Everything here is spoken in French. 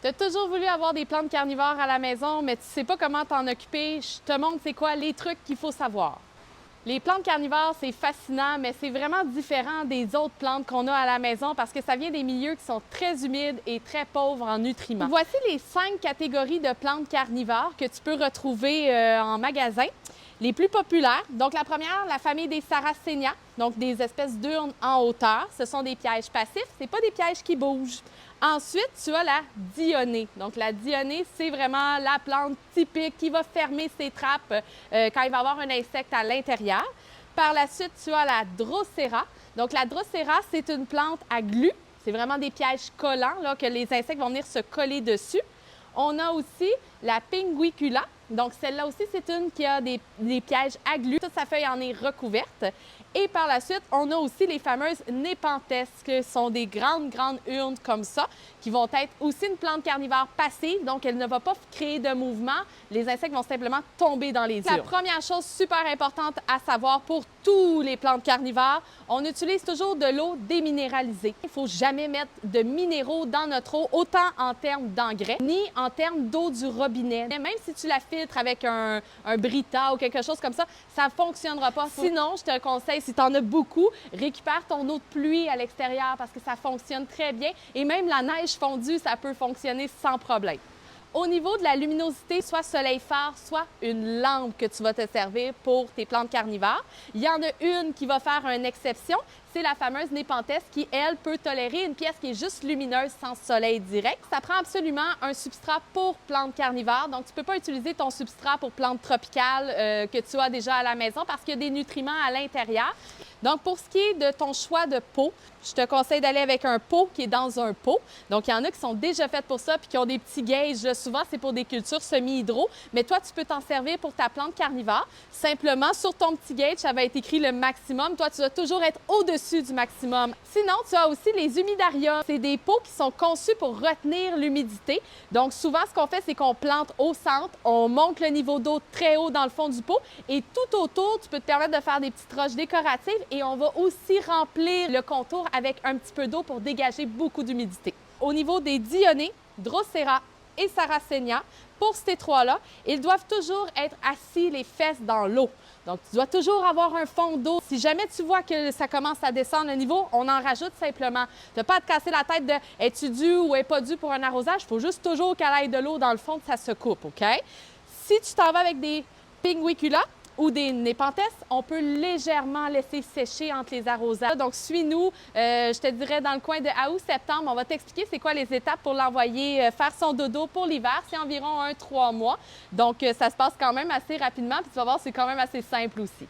Tu as toujours voulu avoir des plantes carnivores à la maison, mais tu ne sais pas comment t'en occuper. Je te montre c'est quoi les trucs qu'il faut savoir. Les plantes carnivores, c'est fascinant, mais c'est vraiment différent des autres plantes qu'on a à la maison parce que ça vient des milieux qui sont très humides et très pauvres en nutriments. Voici les 5 catégories de plantes carnivores que tu peux retrouver en magasin. Les plus populaires, donc la première, la famille des Sarracenia, donc des espèces d'urnes en hauteur. Ce sont des pièges passifs, ce n'est pas des pièges qui bougent. Ensuite, tu as la dionée. Donc, la dionée, c'est vraiment la plante typique qui va fermer ses trappes quand il va y avoir un insecte à l'intérieur. Par la suite, tu as la drosera. Donc, la drosera, c'est une plante à glu. C'est vraiment des pièges collants là, que les insectes vont venir se coller dessus. On a aussi la pinguicula. Donc, celle-là aussi, c'est une qui a des pièges à glu. Toute sa feuille en est recouverte. Et par la suite, on a aussi les fameuses népenthes, qui sont des grandes urnes comme ça, qui vont être aussi une plante carnivore passive, donc elle ne va pas créer de mouvement. Les insectes vont simplement tomber dans les urnes. La première chose super importante à savoir pour tous les plantes carnivores, on utilise toujours de l'eau déminéralisée. Il ne faut jamais mettre de minéraux dans notre eau, autant en termes d'engrais, ni en termes d'eau du robinet. Même si tu la filtres avec un Brita ou quelque chose comme ça ne fonctionnera pas. Sinon, je te conseille, si tu en as beaucoup, récupère ton eau de pluie à l'extérieur parce que ça fonctionne très bien. Et même la neige fondue, ça peut fonctionner sans problème. Au niveau de la luminosité, soit soleil fort, soit une lampe que tu vas te servir pour tes plantes carnivores. Il y en a une qui va faire une exception, c'est la fameuse népenthe qui, elle, peut tolérer une pièce qui est juste lumineuse sans soleil direct. Ça prend absolument un substrat pour plantes carnivores, donc tu ne peux pas utiliser ton substrat pour plantes tropicales que tu as déjà à la maison parce qu'il y a des nutriments à l'intérieur. Donc, pour ce qui est de ton choix de pot, je te conseille d'aller avec un pot qui est dans un pot. Donc, il y en a qui sont déjà faites pour ça puis qui ont des petits gauges. Souvent, c'est pour des cultures semi-hydro, mais toi, tu peux t'en servir pour ta plante carnivore. Simplement, sur ton petit gauge, ça va être écrit le maximum. Toi, tu vas toujours être au-dessus du maximum. Sinon, tu as aussi les humidariums. C'est des pots qui sont conçus pour retenir l'humidité. Donc, souvent, ce qu'on fait, c'est qu'on plante au centre, on monte le niveau d'eau très haut dans le fond du pot et tout autour, tu peux te permettre de faire des petites roches décoratives et on va aussi remplir le contour avec un petit peu d'eau pour dégager beaucoup d'humidité. Au niveau des dionnées, drosera et sarracenia, pour ces trois-là, ils doivent toujours être assis les fesses dans l'eau. Donc, tu dois toujours avoir un fond d'eau. Si jamais tu vois que ça commence à descendre le niveau, on en rajoute simplement. Tu n'as pas à te casser la tête de « es-tu dû ou est pas dû pour un arrosage ?» Il faut juste toujours qu'elle aille de l'eau dans le fond, que ça se coupe, OK? Si tu t'en vas avec des pinguicula ou des népenthes, on peut légèrement laisser sécher entre les arrosages. Donc, suis-nous, je te dirais dans le coin de août-septembre, on va t'expliquer c'est quoi les étapes pour l'envoyer faire son dodo pour l'hiver. C'est environ 3 mois. Donc, ça se passe quand même assez rapidement. Puis tu vas voir, c'est quand même assez simple aussi.